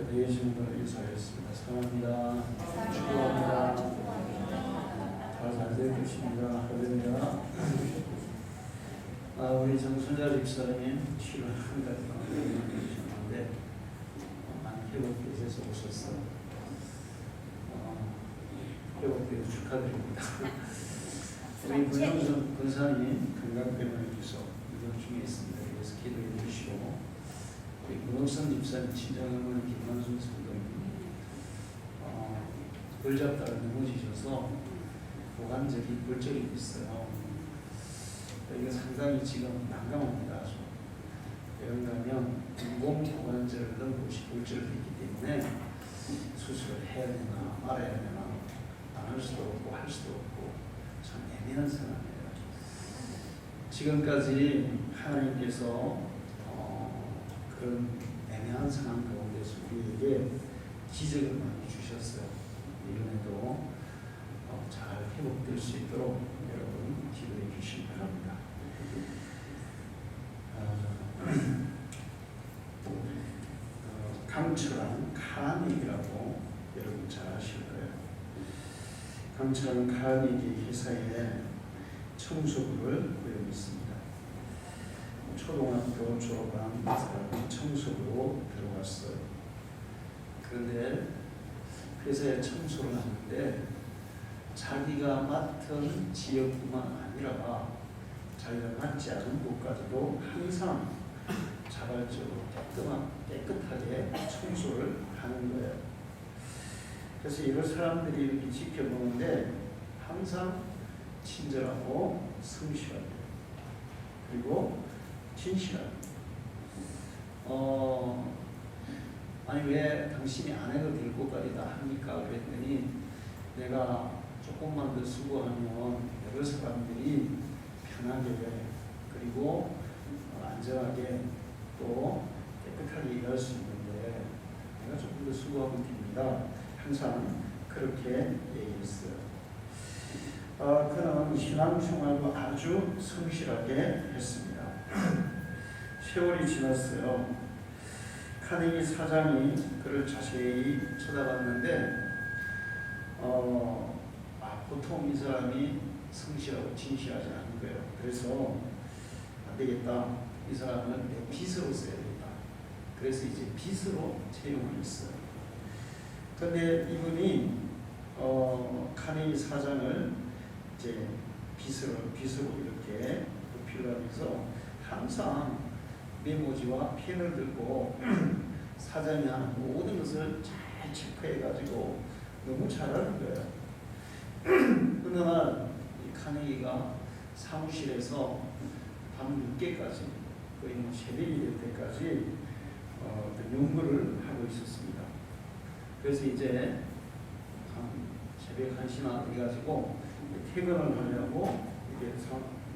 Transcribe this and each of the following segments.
예수님 분을 인사하였습니다. 사랑합니다. 축복합니다. 잘 되고 계십니다. 할렐루야. 우리 정순자 집사님 7월 한 가지만 계셨는데 많이 회복되셔서 오셨어요. 회복되어 축하드립니다. 우리 문영선 권사님 건강 때문에 계속 이동 중에 있습니다. 그래서 기도해 주시고, 우리 문영선 집사님 친정어머니 김만순 성도님 볼 잡다가 넘어지셔서 고관절이 골절이 있어요. 이거 상당히 지금 난감합니다. 왜냐하면 인공 고관절을 넣은 곳이 골절이 있기 때문에 수술을 해야 되나 말아야 되나 안 할 수도 없고 할 수도 없고 참 애매한 상황이에요. 지금까지 하나님께서 그런 애매한 상황 가운데서 우리에게 기적을 많이 주셨어요. 이번에도 잘 회복될 수 있도록 여러분 기도해 주시기 바랍니다. 강철한 카니기라고 여러분 잘 아실 거예요. 강철한 카니기 회사에 청소부를 구하고 있습니다. 초등학교 졸업한 사람이 청소부로 들어갔어요. 그런데 회사에 청소를 하는데 자기가 맡은 지역뿐만 아니라 자기가 맡지 않은 곳까지도 항상 자발적으로 깨끗하게 청소를 하는 거예요. 그래서 이런 사람들이 이렇게 지켜보는데 항상 친절하고 성실하고 그리고 진실하고 아니 왜 당신이 안 해도 될 것까지 다 합니까? 그랬더니 내가 조금만 더 수고하면 여러 사람들이 편하게 그리고 안전하게 또 깨끗하게 일할 수 있는데 내가 조금 더 수고하면 됩니다. 항상 그렇게 얘기했어요. 그는 신앙생활도 아주 성실하게 했습니다. 세월이 지났어요. 카네기 사장이 그를 자세히 쳐다봤는데 보통 이 사람이 성실하고 진실하지 않은 거예요. 그래서 안 되겠다. 이 사람은 내 빚으로 써야겠다. 그래서 이제 빚으로 채용을 했어요. 그런데 이분이 카네기 사장을 이제 빚으로 이렇게 필요하면서 항상 메모지와 펜을 들고 사장이 하는 모든 것을 잘 체크해가지고 너무 잘하는 거예요. 어느 날 이 카네기가 사무실에서 밤 늦게까지 거의 새벽이 될 때까지 연구를 하고 있었습니다. 그래서 이제 새벽 1시나 돼가지고 퇴근을 하려고 이렇게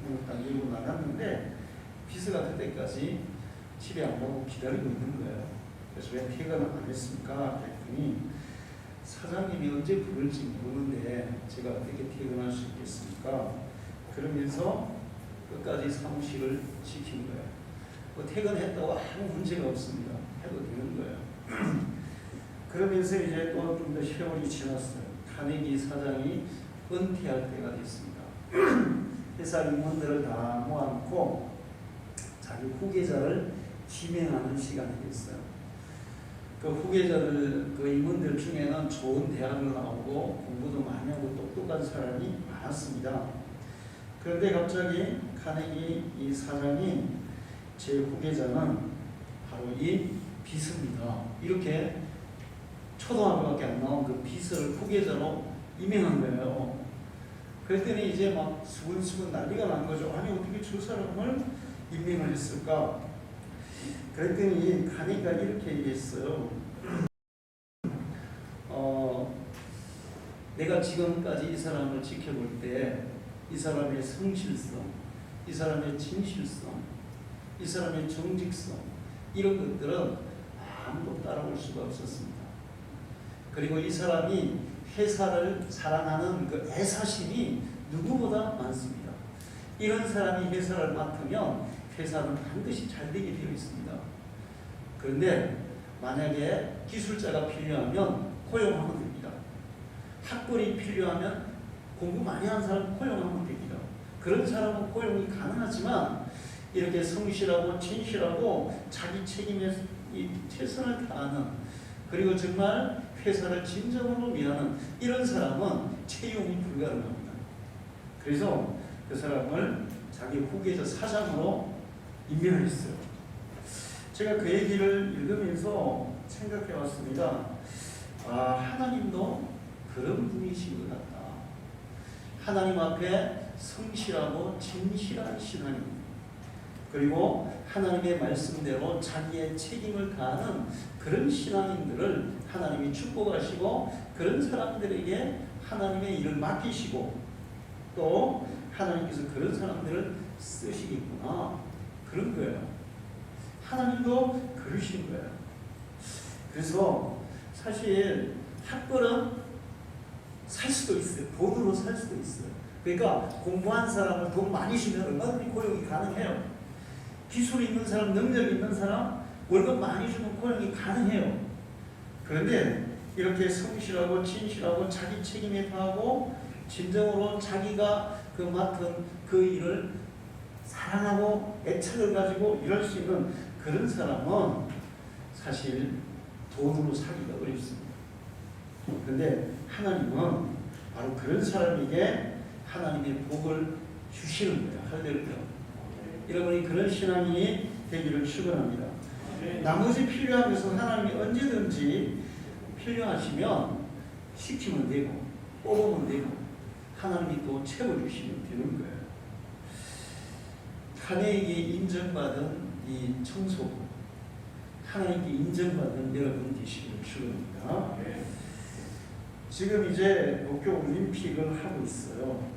문을 딱 열고 나갔는데 비서가 될 때까지 집에 안 가고 기다리고 있는 거예요. 그래서 왜 퇴근을 안 했습니까? 그랬더니 사장님이 언제 부를지 모르는데 제가 어떻게 퇴근할 수 있겠습니까? 그러면서 끝까지 사무실을 지킨 거예요. 퇴근했다고 아무 문제가 없습니다. 해도 되는 거예요. 그러면서 이제 또 좀 더 세월이 지났어요. 카네기 사장이 은퇴할 때가 됐습니다. 회사 임원들을 다 모아놓고 자기 후계자를 지명하는 시간이 됐어요. 그 후계자들, 그 임원들 중에는 좋은 대학을 나오고 공부도 많이 하고 똑똑한 사람이 많았습니다. 그런데 갑자기 카네기 이 사장이 제 후계자는 바로 이 비서입니다. 이렇게 초등학교밖에 안 나온 그 비서를 후계자로 임명한 거예요. 그랬더니 이제 막 수근수근 난리가 난 거죠. 아니 어떻게 저 사람을 임명을 했을까? 그랬더니 카네기가 이렇게 얘기했어요. 내가 지금까지 이 사람을 지켜볼 때 이 사람의 성실성, 이 사람의 진실성, 이 사람의 정직성 이런 것들은 아무도 따라올 수가 없었습니다. 그리고 이 사람이 회사를 사랑하는 그 애사심이 누구보다 많습니다. 이런 사람이 회사를 맡으면 회사는 반드시 잘 되게 되어 있습니다. 그런데 만약에 기술자가 필요하면 고용하면 됩니다. 학벌이 필요하면 공부 많이 한 사람 고용하면 됩니다. 그런 사람은 고용이 가능하지만 이렇게 성실하고 진실하고 자기 책임에 최선을 다하는, 그리고 정말 회사를 진정으로 위하는 이런 사람은 채용이 불가능합니다. 그래서 그 사람을 자기 후계자 사장으로 임명했어요. 제가 그 얘기를 읽으면서 생각해 왔습니다. 하나님도 그런 분이신 것 같다. 하나님 앞에 성실하고 진실한 신앙입니다. 그리고 하나님의 말씀대로 자기의 책임을 다하는 그런 신앙인들을 하나님이 축복하시고 그런 사람들에게 하나님의 일을 맡기시고 또 하나님께서 그런 사람들을 쓰시겠구나, 그런 거예요. 하나님도 그러신 거예요. 그래서 사실 학벌은 살 수도 있어요. 돈으로 살 수도 있어요. 그러니까 공부한 사람을 돈 많이 주면 얼마든지 고용이 가능해요. 기술이 있는 사람, 능력이 있는 사람 월급 많이 주면 고용이 가능해요. 그런데 이렇게 성실하고 진실하고 자기 책임에 다하고 진정으로 자기가 그 맡은 그 일을 사랑하고 애착을 가지고 일할 수 있는 그런 사람은 사실 돈으로 사기가 어렵습니다. 그런데 하나님은 바로 그런 사람에게 하나님의 복을 주시는 거예요. 할렐루야. 여러분이 그런 신앙이 되기를 축원합니다. 나머지 필요한 것은 하나님이 언제든지 필요하시면 시키면 되고 뽑으면 되고 하나님이 또 채워주시면 되는 거예요. 하나님께 인정받은 이 청소부, 하나님께 인정받은 여러분 되시기를 축원합니다. 지금 이제 도쿄올림픽을 하고 있어요.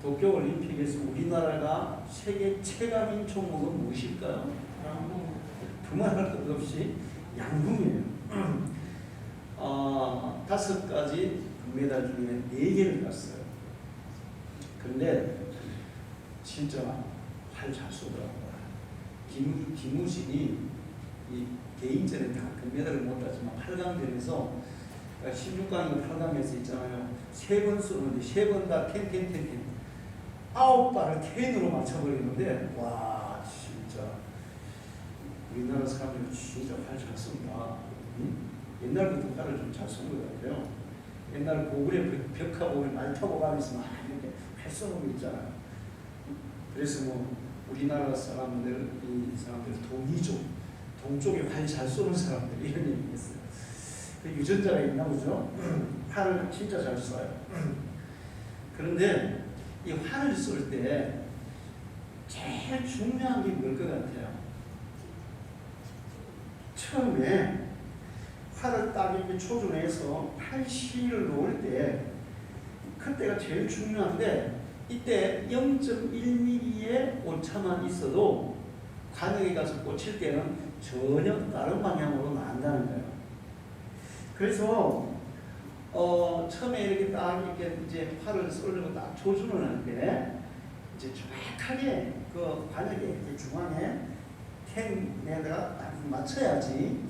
도쿄올림픽에서 우리나라가 세계 최강인 종목은 무엇일까요? 두말할 것 없이 양궁이에요. 5가지 금메달 중에 4개를 땄어요. 근데 진짜 활 잘 쏘더라고요. 김우진이 이 개인전에 다 금메달을 못 땄지만 8강전에서 16강이고 8강에서 있잖아요. 3번 쏘는데 3번 다 10. 9발을 10으로 맞춰버리는데 와 진짜 우리나라 사람들은 진짜 활 잘 쏜다. 옛날부터 활을 좀 잘 쏜 것 같아요. 옛날 고구려 벽 타고 말 타고 가면서 막 이렇게 활 쏘는 거 있잖아요. 그래서 뭐 우리나라 사람들, 이 사람들 동쪽에 활 잘 쏘는 사람들 이런 얘기 했어요. 그 유전자가 있나 보죠. 활을 진짜 잘 쏴요. 그런데 이 활을 쏠 때 제일 중요한 게 뭘 것 같아요? 처음에 활을 딱 이렇게 조준해서 활실을 놓을 때 그때가 제일 중요한데 이때 0.1mm의 오차만 있어도 관역에 가서 꽂힐 때는 전혀 다른 방향으로 나간다는 거예요. 그래서 처음에 이렇게 딱 이렇게 이제 활을 쏘려고 딱 조준을 하는데 이제 정확하게 그 관역에 이렇게 중앙에 탱에다가 딱 맞춰야지.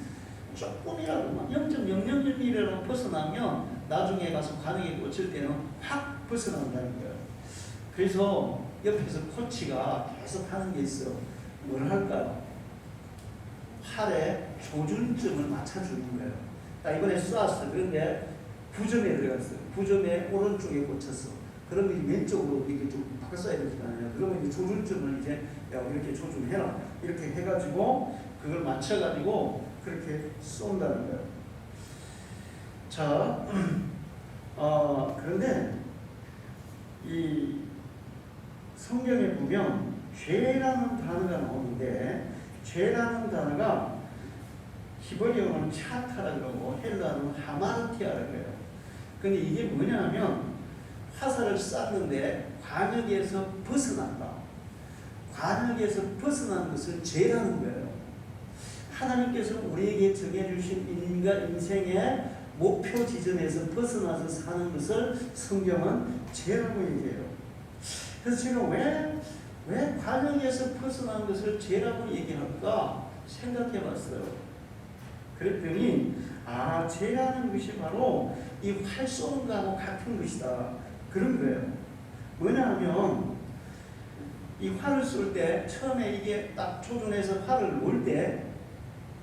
조금이라도 0.001mm라도 벗어나면 나중에 가서 관역에 꽂힐 때는 확 벗어난다는 거예요. 그래서 옆에서 코치가 계속 하는 게 있어요. 뭘 할까요? 활의 조준점을 맞춰주는 거예요. 이번에 쐈어. 그런데 부점에 들어갔어요. 부점에 오른쪽에 꽂혔어. 그러면 왼쪽으로 이렇게 좀 바꿔 쏴야 되잖아요. 그러면 이제 조준점을 이제 이렇게 조준해라. 이렇게 해가지고 그걸 맞춰가지고 그렇게 쏜다는 거예요. 자, 그런데 이 성경에 보면 죄라는 단어가 나오는데 죄라는 단어가 히브리어는 차타라 그러고 헬라어는 하마르티아라 그래요. 근데 이게 뭐냐면 화살을 쐈는데 관역에서 벗어난다. 관역에서 벗어난 것을 죄라는 거예요. 하나님께서 우리에게 정해주신 인생의 목표 지점에서 벗어나서 사는 것을 성경은 죄라고 얘기해요. 그래서 제가 왜 관역에서 벗어난 것을 죄라고 얘기할까 생각해 봤어요. 그랬더니 죄라는 것이 바로 이 활 쏘는 거하고 같은 것이다. 그런 거예요. 뭐냐면 이 활을 쏠 때 처음에 이게 딱 조준해서 활을 놓을 때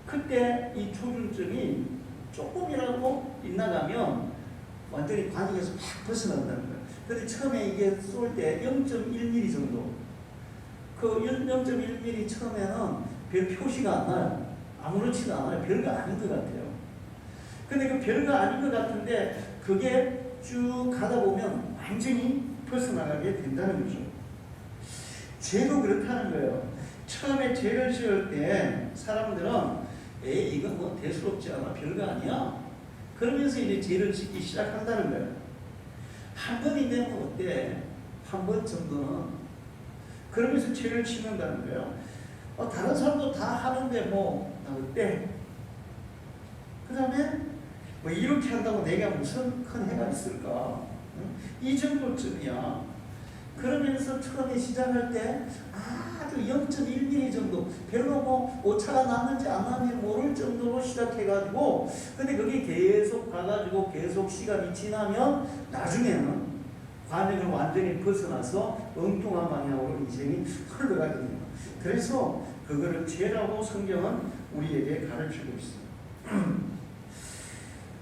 그때 이 조준점이 조금이라도 빗나가면 완전히 관역에서 확 벗어난다는 거예요. 근데 처음에 이게 쏠 때 0.1mm 정도, 그 0.1mm 처음에는 별 표시가 안 나요. 아무렇지도 않아요. 별거 아닌 것 같아요. 근데 그 별거 아닌 것 같은데 그게 쭉 가다 보면 완전히 벗어나가게 된다는 거죠. 죄도 그렇다는 거예요. 처음에 죄를 지을 때 사람들은 이건 뭐 대수롭지 않아, 별거 아니야, 그러면서 이제 죄를 짓기 시작한다는 거예요. 한 번이 되면 어때? 한 번 정도는 그러면서 죄를 짓는다는 거예요. 다른 사람도 다 하는데 뭐 나 어때? 그 다음에 뭐 이렇게 한다고 내가 무슨 큰 해가 있을까? 응? 이 정도쯤이야. 그러면서 처음에 시작할 때 아주 0.1mm 정도, 별로 뭐 오차가 났는지 안 났는지 모를 정도로 시작해가지고, 근데 그게 계속 가가지고 계속 시간이 지나면 나중에는 관역을 완전히 벗어나서 엉뚱한 방향으로 인생이 흘러가게 됩니다. 그래서 그거를 죄라고 성경은 우리에게 가르치고 있어요.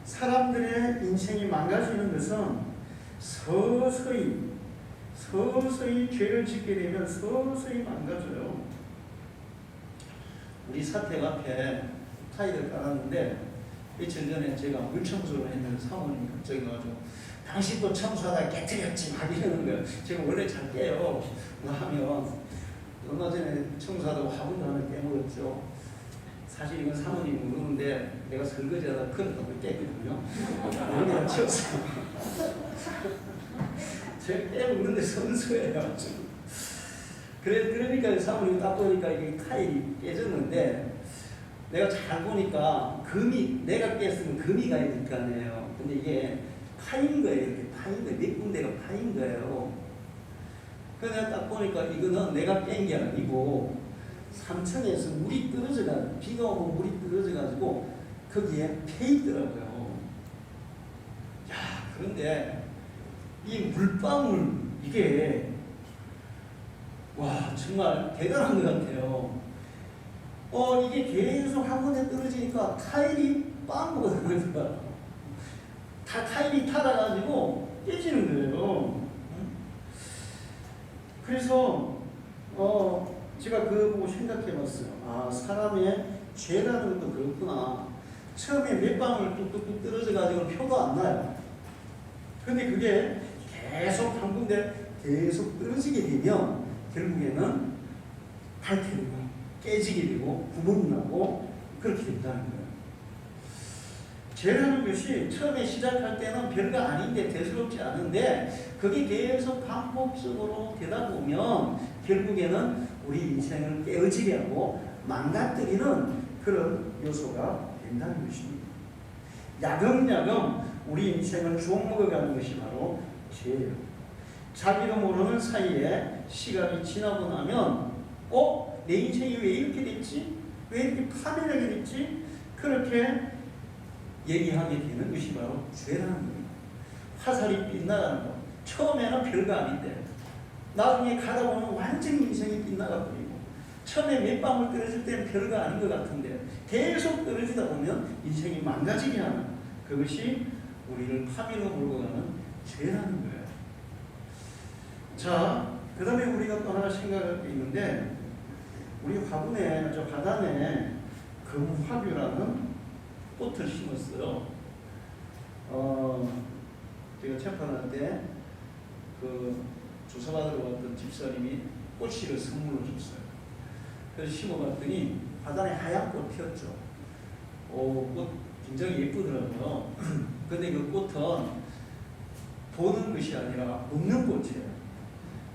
사람들의 인생이 망가지는 것은 서서히 죄를 짓게 되면 서서히 망가져요. 우리 사택 앞에 타일을 깔았는데 며칠 전에 제가 물 청소를 했는데 사모님이 갑자기 와가지고 당신 또 청소하다 깨뜨렸지 막 이러는 거예요. 제가 원래 잘 깨요. 뭐 하면 얼마 전에 청소하다가 화분도 하나 깨물었죠. 사실 이건 사모님이 모르는데 내가 설거지하다 그릇도 깼거든요. 내가 치웠어요. 제가 깨물는데 선수예요. 그러니까 사모님이 딱 보니까 이게 타일이 깨졌는데 내가 잘 보니까 내가 깼으면 금이 가야 될 거 아니에요. 근데 이게 파인 거예요. 이렇게 파인 거예요. 몇 군데가 파인 거예요. 그래서 내가 딱 보니까 이거는 내가 깬 게 아니고 3층에서 물이 떨어져가지고, 비가 오고 물이 떨어져가지고 거기에 패 있더라고요. 야, 그런데 이 물방울 이게 와 정말 대단한 것 같아요. 이게 계속 한 번에 떨어지니까 타일이 빵 먹어들어요. 다 타일이 타다가지고 깨지는 거예요. 그래서 제가 그거 보고 생각해봤어요. 사람의 죄라는 것도 그렇구나. 처음에 몇 방울 뚝뚝뚝 떨어져가지고 표도 안 나요. 근데 그게 계속 한 군데 계속 떨어지게 되면 결국에는 닳게 깨지게 되고 구멍이 나고 그렇게 된다는 거예요. 죄라는 것이 처음에 시작할 때는 별거 아닌데 대수롭지 않은데 그게 계속 반복적으로 되다 보면 결국에는 우리 인생을 깨어지게 하고 망가뜨리는 그런 요소가 된다는 것입니다. 야금야금 우리 인생을 좀먹어가는 것이 바로 죄예요. 자기도 모르는 사이에 시간이 지나고 나면 내 인생이 왜 이렇게 됐지? 왜 이렇게 파멸하게 됐지? 그렇게 얘기하게 되는 것이 바로 죄라는 거예요. 화살이 빗나가는 거. 처음에는 별거 아닌데 나중에 가다 보면 완전히 인생이 빗나가 버리고, 처음에 몇 방울 떨어질 때는 별거 아닌 것 같은데 계속 떨어지다 보면 인생이 망가지게 하는, 그것이 우리를 파멸로 몰고 가는 죄라는 거예요. 자, 그 다음에 우리가 또 하나 생각할 게 있는데, 우리 화분에, 저 바단에 금화뷰라는 꽃을 심었어요. 제가 재판할 때 그 조사받으러 왔던 집사님이 꽃씨를 선물로 줬어요. 그래서 심어봤더니 바단에 하얀 꽃 피었죠. 꽃 굉장히 예쁘더라고요. 근데 그 꽃은 보는 것이 아니라 먹는 꽃이에요.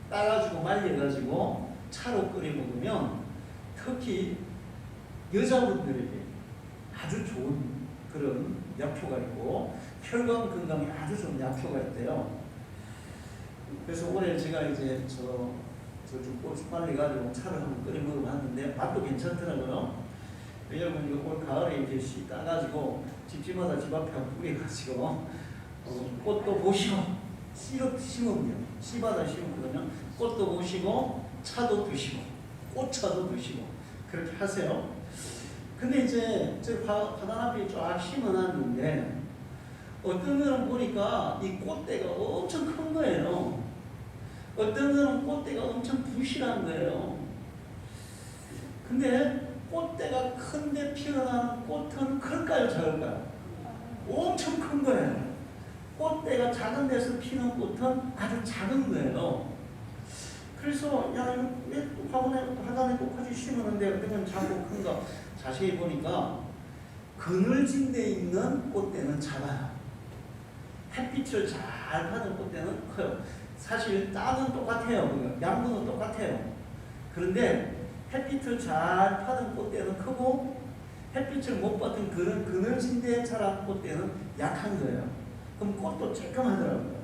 따가지고 말려가지고 차로 끓여 먹으면 특히 여자분들에게 아주 좋은 그런 약효가 있고 혈관 건강에 아주 좋은 약효가 있대요. 그래서 올해 제가 이제 저쪽 꽃 말려가지고 차를 한번 끓여 먹어봤는데 맛도 괜찮더라고요. 여러분 이거 올 가을에 이제 씨 따가지고 집집마다 집 앞에 뿌려가지고 꽃도 보시고 씨로 심으면 씨마다 심었거든요. 꽃도 보시고 차도 드시고 꽃차도 드시고 그렇게 하세요. 근데 이제 저 바다 앞에 쫙 심어놨는데 어떤 거는 보니까 이 꽃대가 엄청 큰 거예요. 어떤 거는 꽃대가 엄청 부실한 거예요. 근데 꽃대가 큰데 피어나는 꽃은 클까요, 작을까요? 엄청 큰 거예요. 꽃대가 작은 데서 피는 꽃은 아주 작은 거예요. 그래서 야, 왜 화단에 꽃까지 심었는데 어떤 건 작고 큰가 자세히 보니까 그늘진 데 있는 꽃대는 작아요. 햇빛을 잘 받은 꽃대는 커요. 사실 땅은 똑같아요. 양분은 똑같아요. 그런데 햇빛을 잘 받은 꽃대는 크고 햇빛을 못 받은 그늘진 데에 자란 꽃대는 약한 거예요. 그럼 꽃도 쬐끔하더라고요.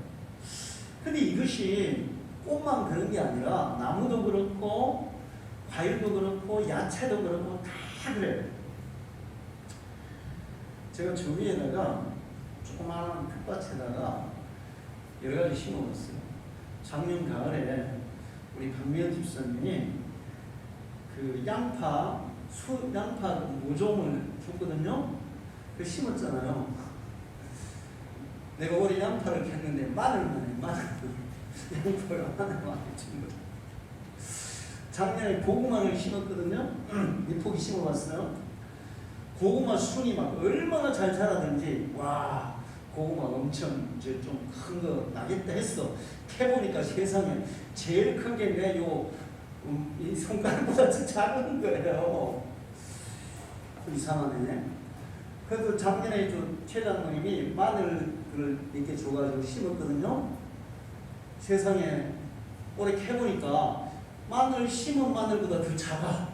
근데 이것이 꽃만 그런 게 아니라 나무도 그렇고 과일도 그렇고 야채도 그렇고 다 그래요. 제가 저 위에다가 조그마한 텃밭에다가 여러 가지 심어놨어요. 작년 가을에 우리 박미연 집사님이 그 양파 모종을 줬거든요. 그 심었잖아요. 내가 올해 양파를 켰는데 마늘만 양파를 마늘만 준 거예요. 작년에 고구마를 심었거든요. 몇 포기 심어봤어요. 고구마 순이 막 얼마나 잘 자라든지 와 고구마 엄청 이제 좀 큰 거 나겠다 했어. 캐보니까 세상에 제일 큰 게 내 이 손가락보다 작은 거예요. 이상하네. 그래도 작년에 최 장모님이 마늘을 이렇게 줘가지고 심었거든요. 세상에 올해 캐보니까 마늘 심은 마늘보다 더 작아.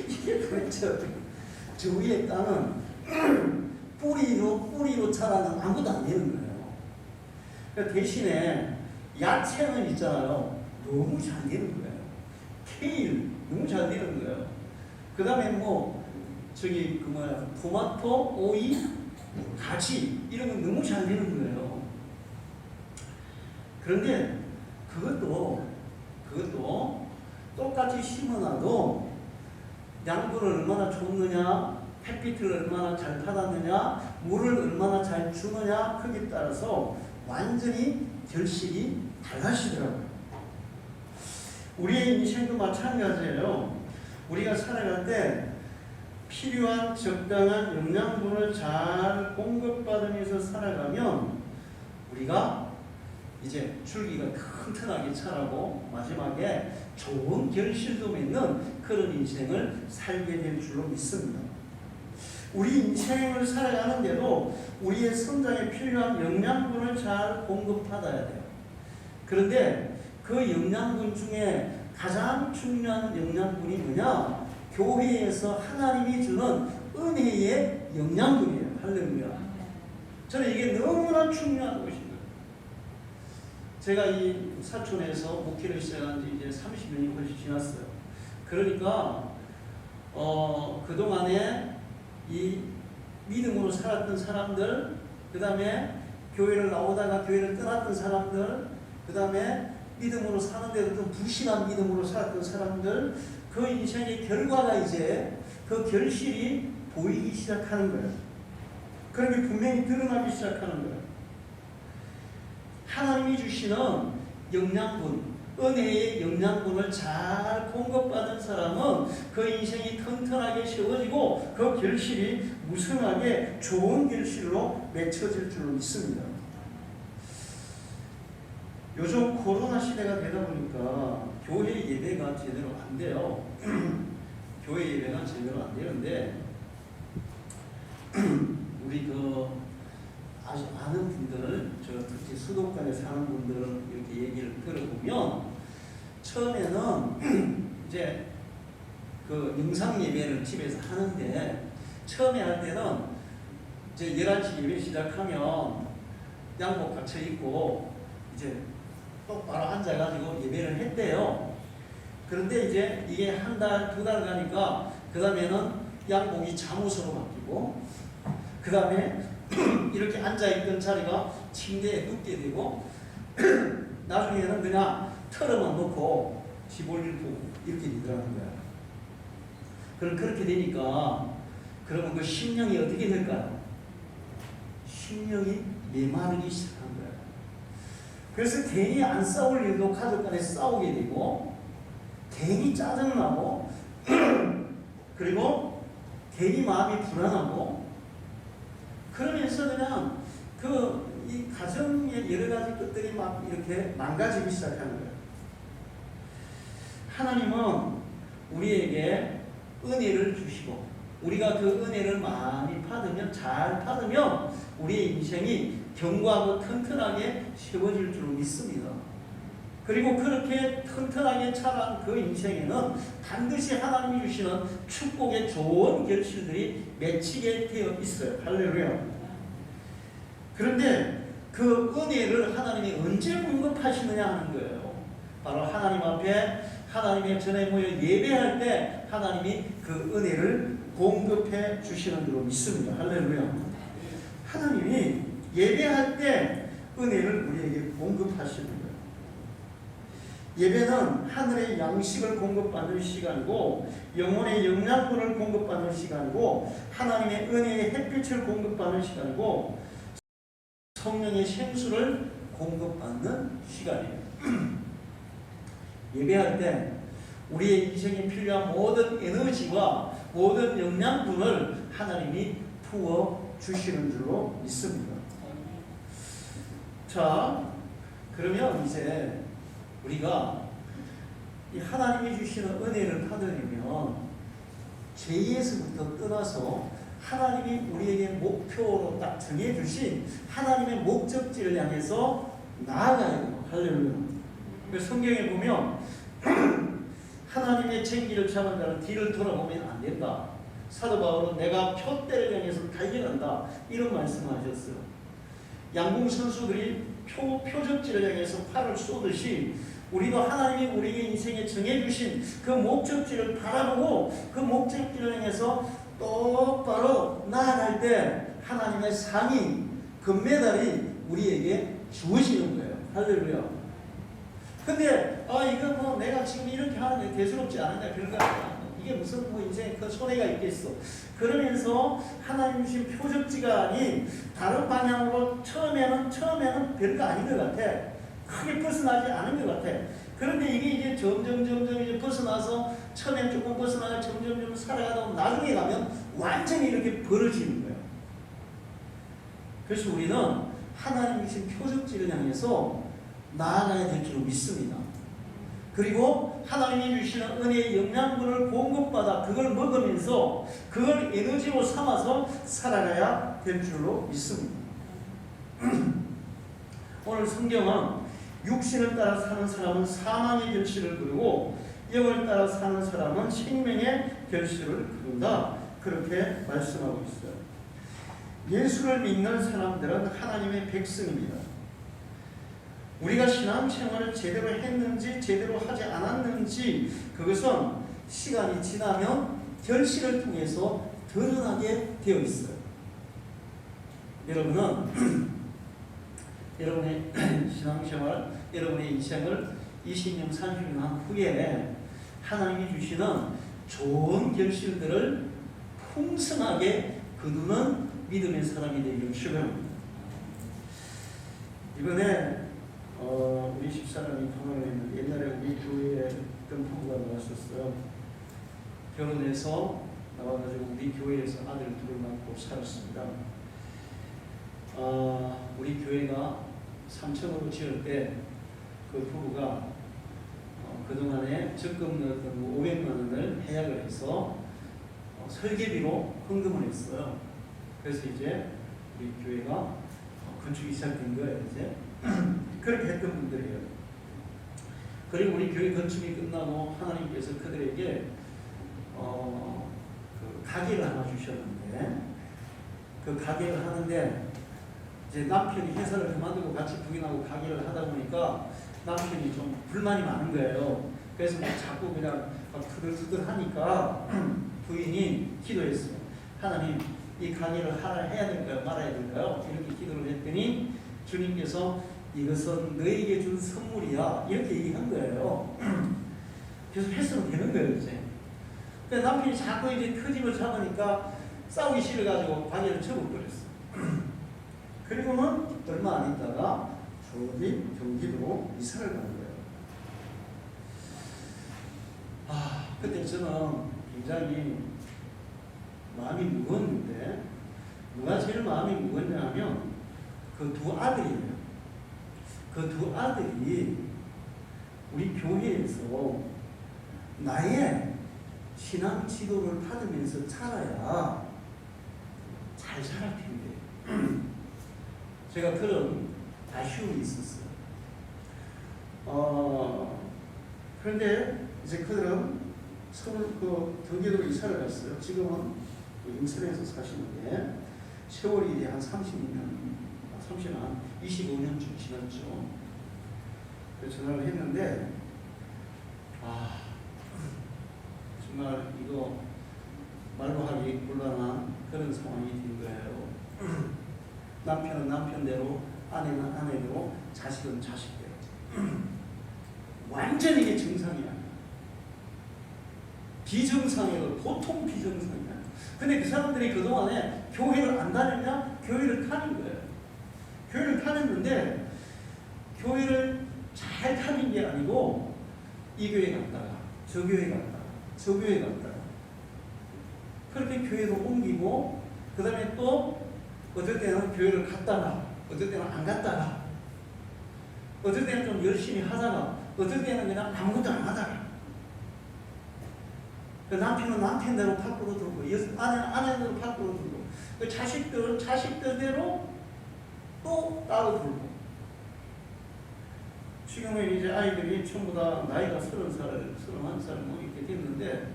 이게 도대체 저 위에 땅은 뿌리로 자라는 아무도 안 되는 거예요. 그러니까 대신에 야채는 있잖아요. 너무 잘 되는 거예요. 케일 너무 잘 되는 거예요. 그 다음에 토마토, 오이, 가지 이런 건 너무 잘 되는 거예요. 그런데 그것도 똑같이 심어놔도 양분을 얼마나 줬느냐, 햇빛을 얼마나 잘 받았느냐, 물을 얼마나 잘 주느냐 크기에 따라서 완전히 결실이 달라지더라고요. 우리의 인생도 마찬가지예요. 우리가 살아갈 때 필요한 적당한 영양분을 잘 공급받으면서 살아가면 우리가 이제 줄기가 튼튼하게 자라고 마지막에 좋은 결실도 맺는 그런 인생을 살게 될 줄로 믿습니다. 우리 인생을 살아가는데도 우리의 성장에 필요한 영양분을 잘 공급받아야 돼요. 그런데 그 영양분 중에 가장 중요한 영양분이 뭐냐? 교회에서 하나님이 주는 은혜의 영양분이에요. 할렐루야. 저는 이게 너무나 중요한 것입니다. 제가 이 사촌에서 목회를 시작한 지 이제 30년이 훨씬 지났어요. 그러니까 그동안에 이 믿음으로 살았던 사람들, 그 다음에 교회를 나오다가 교회를 떠났던 사람들, 그 다음에 믿음으로 사는데도 좀 불신한 믿음으로 살았던 사람들, 그 인생의 결과가 이제 그 결실이 보이기 시작하는 거예요. 그런 게 분명히 드러나기 시작하는 거예요. 하나님이 주시는 영양분, 은혜의 영양분을 잘 공급받은 사람은 그 인생이 튼튼하게 세워지고 그 결실이 무성하게 좋은 결실로 맺혀질 줄로 믿습니다. 요즘 코로나 시대가 되다 보니까 교회 예배가 제대로 안 돼요. 교회 예배가 제대로 안 되는데 우리 아주 아는 분들을 특히 수도권에 사는 분들은 이렇게 얘기를 들어보면 처음에는 이제 그 영상 예배를 집에서 하는데 처음에 할 때는 이제 11시 예배 시작하면 양복 갖춰 입고 이제 똑바로 앉아가지고 예배를 했대요. 그런데 이제 이게 한 달, 두 달 가니까 그 다음에는 양복이 잠옷으로 바뀌고 그 다음에 이렇게 앉아있던 자리가 침대에 눕게 되고 나중에는 그냥 털어만 놓고 집올일 보고 이렇게 되더라는 거야. 그럼 그렇게 되니까 그러면 그 심령이 어떻게 될까요? 심령이 메마르기 시작한 거야. 그래서 괜히 안 싸울 일도 가족 간에 싸우게 되고 괜히 짜증나고 그리고 괜히 마음이 불안하고 그러면서 그냥 이 가정의 여러 가지 것들이 막 이렇게 망가지기 시작하는 거예요. 하나님은 우리에게 은혜를 주시고 우리가 그 은혜를 많이 받으면 잘 받으면 우리의 인생이 견고하고 튼튼하게 세워질 줄 믿습니다. 그리고 그렇게 튼튼하게 자란 그 인생에는 반드시 하나님이 주시는 축복의 좋은 결실들이 맺히게 되어 있어요. 할렐루야. 그런데 그 은혜를 하나님이 언제 공급하시느냐 하는 거예요. 바로 하나님 앞에 하나님의 전에 모여 예배할 때 하나님이 그 은혜를 공급해 주시는 줄로 믿습니다. 할렐루야. 하나님이 예배할 때 은혜를 우리에게 공급하시는 거예요. 예배는 하늘의 양식을 공급받는 시간이고 영혼의 영양분을 공급받는 시간이고 하나님의 은혜의 햇빛을 공급받는 시간이고 성령의 생수를 공급받는 시간이에요. 예배할 때 우리의 인생에 필요한 모든 에너지와 모든 영양분을 하나님이 부어 주시는 줄로 믿습니다. 자, 그러면 이제 우리가 이 하나님이 주시는 은혜를 받으려면 죄에서부터 떠나서 하나님이 우리에게 목표로 딱 정해주신 하나님의 목적지를 향해서 나아가야 돼요. 할렐루야. 성경에 보면 하나님의 쟁기를 잡은 자는 뒤를 돌아보면 안 된다. 사도 바울은 내가 표대를 향해서 달려간다 이런 말씀하셨어요. 양궁 선수들이 표적지를 향해서 팔을 쏘듯이 우리도 하나님이 우리의 인생에 정해주신 그 목적지를 바라보고 그 목적지를 향해서 똑바로 나아갈 때 하나님의 상이 금메달이 우리에게 주어지는 거예요. 할렐루야. 근데 이거 뭐 내가 지금 이렇게 하는 게 대수롭지 않느냐 그런 거 아니야. 이게 무슨 뭐 인생에 그 손해가 있겠어. 그러면서 하나님 주신 표적지가 아닌 다른 방향으로 처음에는 별거 아닌 것 같아. 크게 벗어나지 않은 것 같아. 그런데 이게 이제 점점 이제 벗어나서 처음엔 조금 벗어나서 점점 살아가다 보면 나중에 가면 완전히 이렇게 벌어지는 거예요. 그래서 우리는 하나님 주신 표적지를 향해서 나아가야 될 줄 믿습니다. 그리고 하나님이 주시는 은혜의 영양분을 공급받아 그걸 먹으면서 그걸 에너지로 삼아서 살아가야 될 줄로 믿습니다. 오늘 성경은 육신을 따라 사는 사람은 사망의 결실을 거두고 영을 따라 사는 사람은 생명의 결실을 거둔다. 그렇게 말씀하고 있어요. 예수를 믿는 사람들은 하나님의 백성입니다. 우리가 신앙생활을 제대로 했는지 제대로 하지 않았는지 그것은 시간이 지나면 결실을 통해서 드러나게 되어 있어요. 여러분은 여러분의 신앙생활, 여러분의 인생을 20년, 30년 한 후에 하나님이 주시는 좋은 결실들을 풍성하게 거두는 믿음의 사람이 되기를 축원합니다. 이번에 우리 집사람이 통화를 했는데 옛날에 우리 교회에 어떤 부부가 나왔었어요. 결혼해서 나와가지고 우리 교회에서 아들 둘을 낳고 살았습니다. 우리 교회가 3층으로 지을 때 그 부부가 그동안에 적금 넣었던 500만 원을 해약을 해서 설계비로 헌금을 했어요. 그래서 이제 우리 교회가 건축이 시작된 거예요. 이제 그렇게 했던 분들이에요. 그리고 우리 교회 건축이 끝나고 하나님께서 그들에게 그 가게를 하나 주셨는데 그 가게를 하는데 이제 남편이 회사를 그만두고 같이 부인하고 가게를 하다 보니까 남편이 좀 불만이 많은 거예요. 그래서 자꾸 그냥 막 투덜투덜 하니까 부인이 기도했어요. 하나님, 이 강의를 해야 될까요? 말아야 될까요? 이렇게 기도를 했더니 주님께서 이것은 너에게 준 선물이야. 이렇게 얘기한 거예요. 그래서 했으면 되는 거예요, 이제. 근데 남편이 자꾸 이제 그 집을 잡으니까 싸우기 싫어가지고 강의를 접어버렸어. 그리고는 얼마 안 있다가 저기 경기도로 이사를 간 거예요. 그때 저는 굉장히 마음이 무거웠는데, 누가 제일 마음이 무겁냐 하면 그 두 아들이에요. 그 두 아들이 우리 교회에서 나의 신앙 지도를 받으면서 자라야 잘 자랄 텐데 제가 그런 아쉬움이 있었어요. 그런데 이제 그들은 서울 경기도로 이사를 갔어요. 지금은 인천에서 사시는데 세월이 이제 한 25년쯤 지났죠. 그래서 전화를 했는데 정말 이거 말로 하기 곤란한 그런 상황이 된 거예요. 남편은 남편대로, 아내는 아내대로, 자식은 자식대로. 완전히 이게 정상이 아니야. 비정상이고 보통 비정상이야. 근데 그 사람들이 그동안에 교회를 안 다녔냐? 교회를 다닌 거예요. 교회를 다녔는데 교회를 잘 다닌 게 아니고 이 교회 갔다가 저 교회 갔다가 저 교회 갔다가 그렇게 교회로 옮기고 그 다음에 또 어떨 때는 교회를 갔다가 어떨 때는 안 갔다가 어떨 때는 좀 열심히 하다가 어떨 때는 그냥 아무것도 안 하다가 그 남편은 남편대로 밖으로 들고 아내는 아내대로 밖으로 들고 그 자식들은 자식들대로 또 따로 들고 지금은 이제 아이들이 전부 다 나이가 30살, 31살 뭐 이렇게 됐는데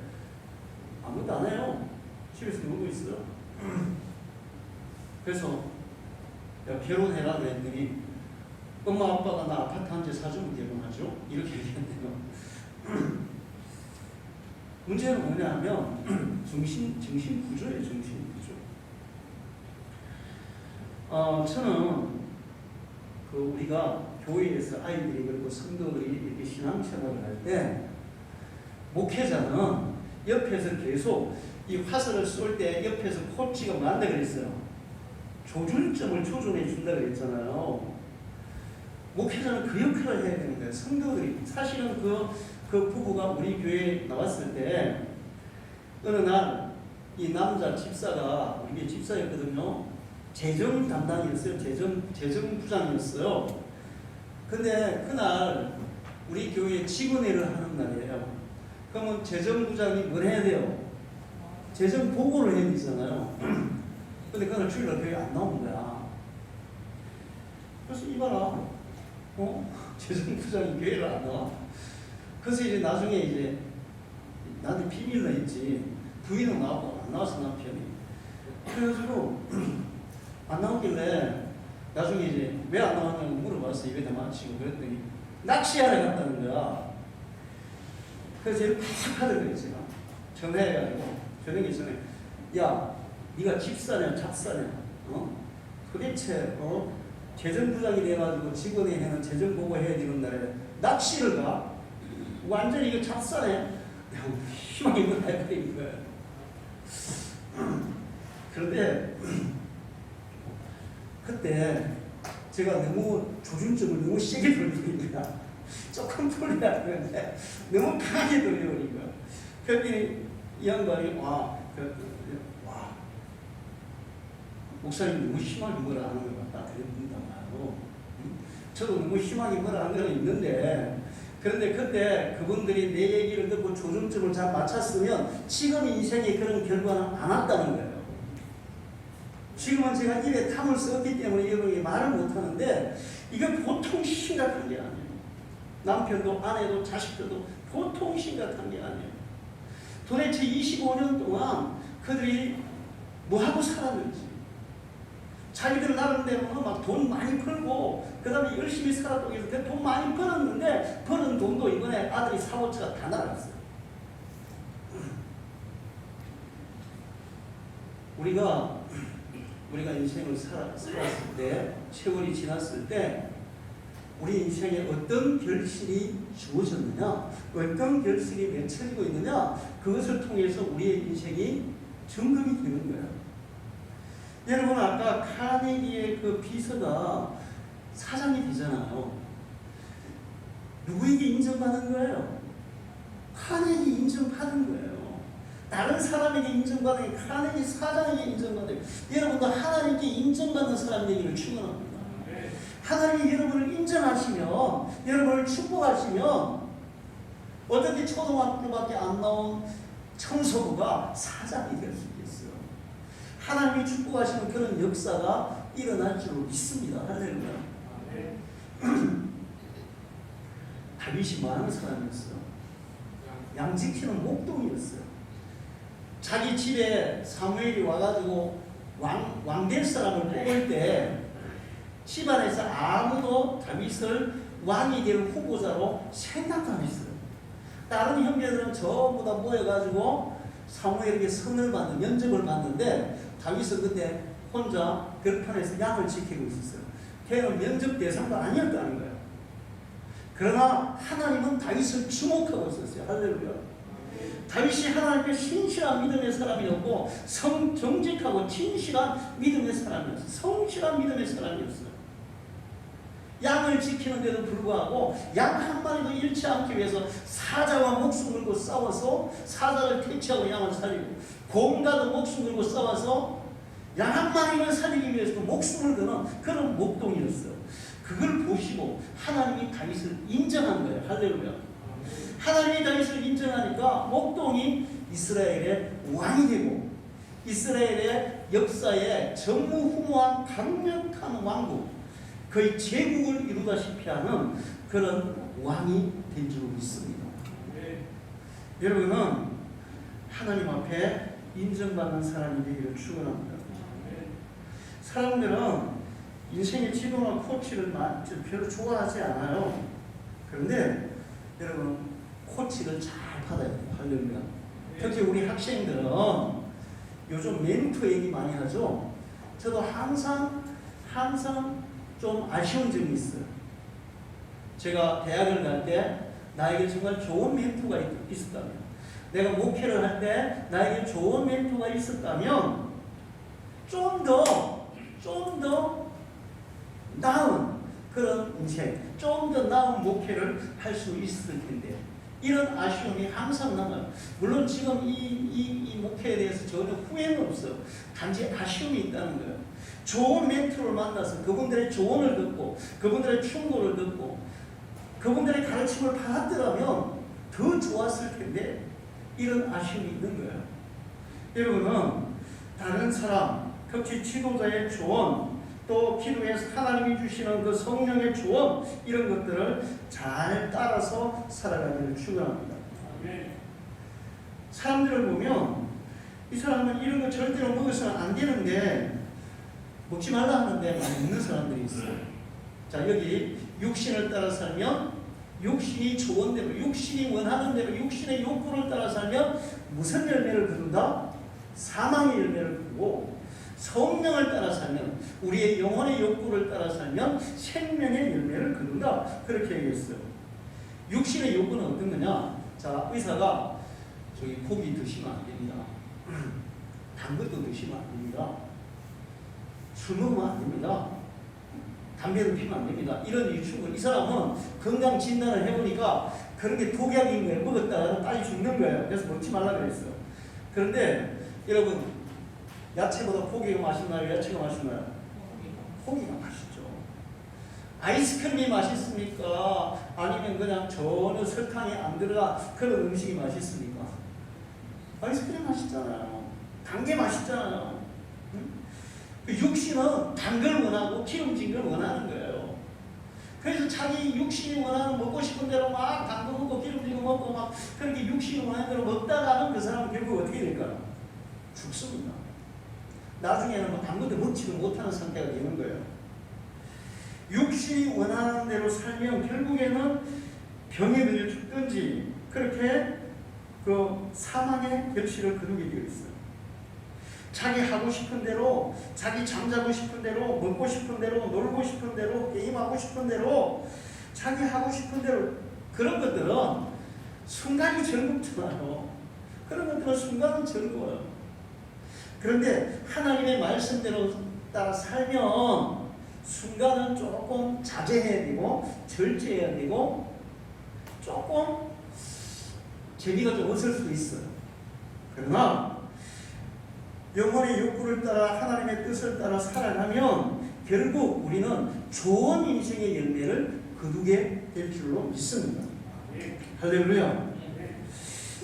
아무것도 안 해요. 집에서 놀고 있어요. 그래서 야, 결혼해라 그랬더니 엄마 아빠가 나 아파트 한 채 사주면 결혼하죠? 이렇게 얘기했네요. 문제는 뭐냐 하면 정신 구조예요. 정신 구조. 저는 우리가 교회에서 아이들이 그리고 성도들이 이렇게 신앙생활을 할 때 목회자는 옆에서 계속 이 화살을 쏠 때 옆에서 코치가 뭐한다 그랬어요? 조준점을 조준해 준다 그랬잖아요. 목회자는 그 역할을 해야 되는 거예요. 성도들이 사실은 그 부부가 우리 교회에 나왔을 때 어느 날 이 남자 집사가 우리 집사였거든요. 재정 담당이었어요. 재정부장이었어요. 근데 그날 우리 교회 직원회를 하는 날이에요. 그러면 재정부장이 뭘 해야 돼요? 재정 보고를 해야 되잖아요. 근데 그날 주일날 교회 안 나온 거야. 그래서 이봐라, 재정부장이 교회를 안 나와? 그래서 이제 나중에 이제 나한테 비밀로 했지. 부인은 나오고 안 나왔어 남편이. 그래가지고 안 나오길래 나중에 이제 왜 안 나왔냐고 물어봤어. 입에다 맞히고 그랬더니 낚시하러 갔다는 거야. 그래서 제일 팍 하더래요. 제가 전화해가지고 저녁에 전에 야 네가 집사냐 잡사냐 도대체 재정부장이 돼가지고 직원이 해는 재정보고 해야 되는 날에 낚시를 가? 완전히 이거 잡사네. 희망이 못 해버린 거야. 그런데 그때 제가 너무 조준점을 너무 세게 돌리는 거야. 조금 돌려야 되는데 너무 강하게 돌려버린 거야. 그랬더니 이 양반이 목사님 너무 심하게 뭐라 하는 것 같다. 그랬는다 말고 저도 너무 심하게 뭐라 하는 건 있는데 그런데 그때 그분들이 내 얘기를 듣고 조준점을 잘 맞췄으면 지금 인생에 그런 결과는 안 왔다는 거예요. 지금은 제가 입에 탐을 썼기 때문에 여러분이 말을 못하는데 이건 보통 심각한 게 아니에요. 남편도 아내도 자식들도 보통 심각한 게 아니에요. 도대체 25년 동안 그들이 뭐하고 살았는지 자기들 나름대로 막 돈 많이 벌고 그 다음에 열심히 살았다고 해서 돈 많이 벌었는데 버는 돈도 이번에 아들이 사고차가 다 날아갔어요. 우리가 인생을 살았을 때, 세월이 지났을 때 우리 인생에 어떤 결실이 주어졌느냐, 어떤 결실이 맺혀지고 있느냐, 그것을 통해서 우리의 인생이 점검이 되는 거예요. 여러분, 아까 카네기의 그 비서가 사장이 되잖아요. 누구에게 인정받은 거예요? 카네기 인정받은 거예요. 다른 사람에게 인정받은 게 카네기 사장에게 인정받은 거예요. 여러분도 하나님께 인정받는 사람 되기를 축원합니다. 하나님이 여러분을 인정하시면, 여러분을 축복하시면 어떻게 초등학교밖에 안 나온 청소부가 사장이 될 수 있겠어요. 하나님이 축복하시는 그런 역사가 일어날 줄 믿습니다. 할렐루야. 다윗이 많은 사람이었어요. 양 지키는 목동이었어요. 자기 집에 사무엘이 와가지고 왕 될 사람을 뽑을 때 집안에서 아무도 다윗을 왕이 될 후보자로 생각도 안 했어요. 다른 형제들은 전부 다 모여가지고 사무엘에게 선을 받는, 면접을 받는데 다윗은 그때 혼자 들판에서 양을 지키고 있었어요. 걔는 면접 대상도 아니었다는 거예요. 그러나 하나님은 다윗을 주목하고 있었어요. 할렐루야. 다윗이 하나님께 신실한 믿음의 사람이었고 정직하고 진실한 믿음의 사람이었어요. 성실한 믿음의 사람이었어요. 양을 지키는데도 불구하고 양 한 마리도 잃지 않기 위해서 사자와 목숨 걸고 싸워서 사자를 퇴치하고 양을 살리고, 곰과도 목숨 걸고 싸워서 양 한 마리를 살리기 위해서 목숨을 거는 그런 목동이었어요. 그걸 보시고 하나님이 다윗을 인정한 거예요. 할렐루야. 하나님이 다윗을 인정하니까 목동이 이스라엘의 왕이 되고 이스라엘의 역사에 전무후무한 강력한 왕국, 거의 제국을 이루다시피 하는 그런 왕이 된 줄 믿습니다. 여러분은 하나님 앞에 인정받는 사람이 되기를 축원합니다. 사람들은 인생의 지도나 코치를 별로 좋아하지 않아요. 그런데 여러분, 코치를 잘 받아야 돼요. 할렐루야. 특히 우리 학생들은 요즘 멘토 얘기 많이 하죠. 저도 항상 좀 아쉬운 점이 있어요. 제가 대학을 갈 때 나에게 정말 좋은 멘토가 있었다면, 내가 목회를 할 때 나에게 좋은 멘토가 있었다면 좀 더 나은 그런 인생, 좀 더 나은 목회를 할 수 있을 텐데 이런 아쉬움이 항상 남아요. 물론 지금 이 목회에 대해서 전혀 후회는 없어요. 단지 아쉬움이 있다는 거예요. 좋은 멘토를 만나서 그분들의 조언을 듣고 그분들의 충고를 듣고 그분들의 가르침을 받았더라면 더 좋았을 텐데 이런 아쉬움이 있는 거예요. 여러분은 다른 사람, 특히 지도자의 조언, 또 기도에서 하나님이 주시는 그 성령의 조언, 이런 것들을 잘 따라서 살아가기를 축원합니다. 사람들을 보면 이 사람은 이런 거 절대로 먹어서는 안 되는데 먹지 말라 하는데 많이 먹는 사람들이 있어요. 자, 여기 육신을 따라 살면 육신이 좋은 대로, 육신이 원하는 대로, 육신의 욕구를 따라 살면 무슨 열매를 거둔다? 사망의 열매를 거두고, 성령을 따라 살면, 우리의 영혼의 욕구를 따라 살면 생명의 열매를 거둔다. 그렇게 얘기했어요. 육신의 욕구는 어떤 거냐? 자, 의사가 저기 고기 드시면 안 됩니다. 단 것도 드시면 안 됩니다. 술 먹으면 안 됩니다. 담배를 피우면 안 됩니다. 이런 유축을, 이 사람은 건강 진단을 해보니까 그런 게 독약인 거예요. 먹었다가 빨리 죽는 거예요. 그래서 먹지 말라 그랬어요. 그런데 여러분, 야채보다 고기가 맛있나요? 야채가 맛있나요? 고기가 맛있죠. 아이스크림이 맛있습니까? 아니면 그냥 전혀 설탕이 안 들어가 그런 음식이 맛있습니까? 아이스크림 맛있잖아요. 단 게 맛있잖아요. 육신은 단 걸 원하고 기름진 걸 원하는 거예요. 그래서 자기 육신이 원하는 먹고 싶은 대로 막 단 거 먹고 기름진 거 먹고 막 그렇게 육신이 원하는 대로 먹다가는 그 사람은 결국 어떻게 될까요? 죽습니다. 나중에는 뭐 아무도 먹지도 못하는 상태가 되는 거예요. 육신이 원하는 대로 살면 결국에는 병에 걸려 죽든지 그렇게 그 사망의 결실을 거두게 되어 있어요. 자기 하고 싶은 대로, 자기 잠자고 싶은 대로, 먹고 싶은 대로, 놀고 싶은 대로, 게임하고 싶은 대로, 자기 하고 싶은 대로, 그런 것들은 순간이 즐겁잖아요. 그런 것들은 순간은 즐거워요. 그런데 하나님의 말씀대로 따라 살면 순간은 조금 자제해야 되고 절제해야 되고 조금 재미가 좀 없을 수도 있어요. 그러나 영혼의 욕구를 따라 하나님의 뜻을 따라 살아가면 결국 우리는 좋은 인생의 열매를 거두게 될 줄로 믿습니다. 할렐루야.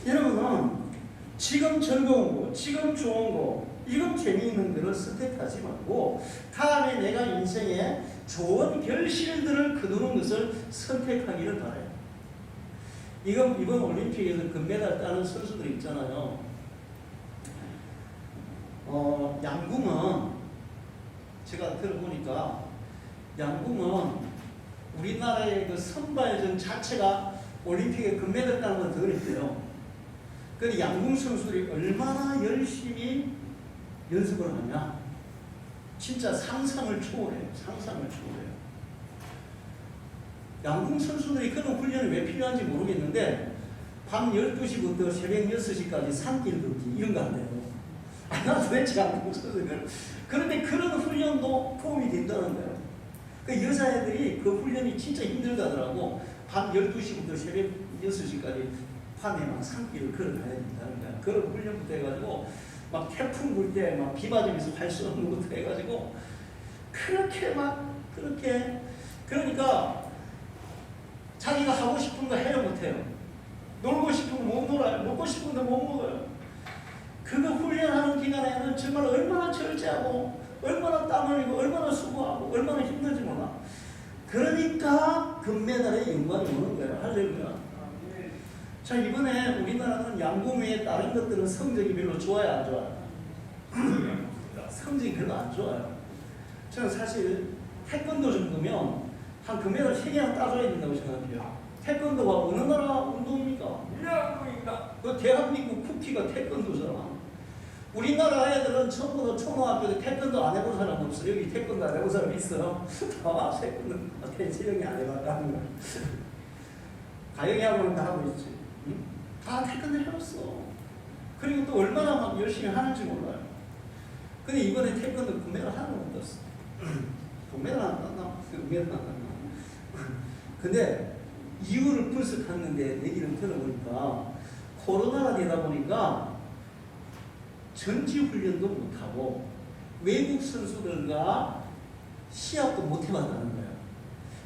여러분은 지금 즐거운 거, 지금 좋은 거, 지금 재미있는 것을 선택하지 말고 다음에 내가 인생에 좋은 결실들을 거두는 것을 선택하기를 바라요. 이번 올림픽에서 금메달 따는 선수들 있잖아요. 양궁은 제가 들어보니까 양궁은 우리나라의 그 선발전 자체가 올림픽에 금메달 따는 건 더 어렵대요. 그런데 양궁 선수들이 얼마나 열심히 연습을 하냐. 진짜 상상을 초월해요. 상상을 초월해요. 양궁 선수들이 그런 훈련이 왜 필요한지 모르겠는데 밤 12시부터 새벽 6시까지 산길 걷기 이런 거 한대요. 나 도대체 양궁 선수들. 그런데 그런 훈련도 도움이 된다는 거예요. 그 여자애들이 그 훈련이 진짜 힘들다더라고. 밤 12시부터 새벽 6시까지 밤에 막 산길을 걸어가야 된다는 거야. 그런 훈련부터 해가지고 막 태풍 불 때 막 비 맞으면서 할 수 없는 것부터 해가지고 그렇게 그러니까 자기가 하고 싶은 거 해요 못해요. 놀고 싶은 거 못 놀아요. 먹고 싶은 거 못 먹어요. 그거 훈련하는 기간에는 정말 얼마나 절제하고 얼마나 땀 흘리고 얼마나 수고하고 얼마나 힘든지 몰라. 그러니까 금메달의 영광이 오는 거예요. 할렐루야. 자, 이번에 우리나라는 양궁 외에 다른 것들은 성적이 별로 좋아요, 안 좋아요? 성적이 별로 안 좋아요. 저는 사실 태권도 정도면 한 금메달 3개나 따줘야 된다고 생각해요. 태권도가 어느 나라 운동입니까? 운동입니다. 그 대한민국 국기가 태권도잖아. 우리나라 애들은 전부 다 초등학교에 태권도 안 해본 사람 없어. 여기 태권도 안 해본 사람 있어? 다 태권도 태영이 안 해봤다 하는 거야. 가영이 하고는 다 하고 있지. 응? 다 태권도 해봤어. 그리고 또 얼마나 막 열심히 하는지 몰라요. 근데 이번에 태권도 금메달 하나도 못 땄어. 금메달 안 땄나? 금메달 안 땄나? 근데 이유를 분석했는데 얘기를 들어보니까 코로나가 되다 보니까 전지훈련도 못하고 외국 선수들과 시합도 못 해봤다는 거예요.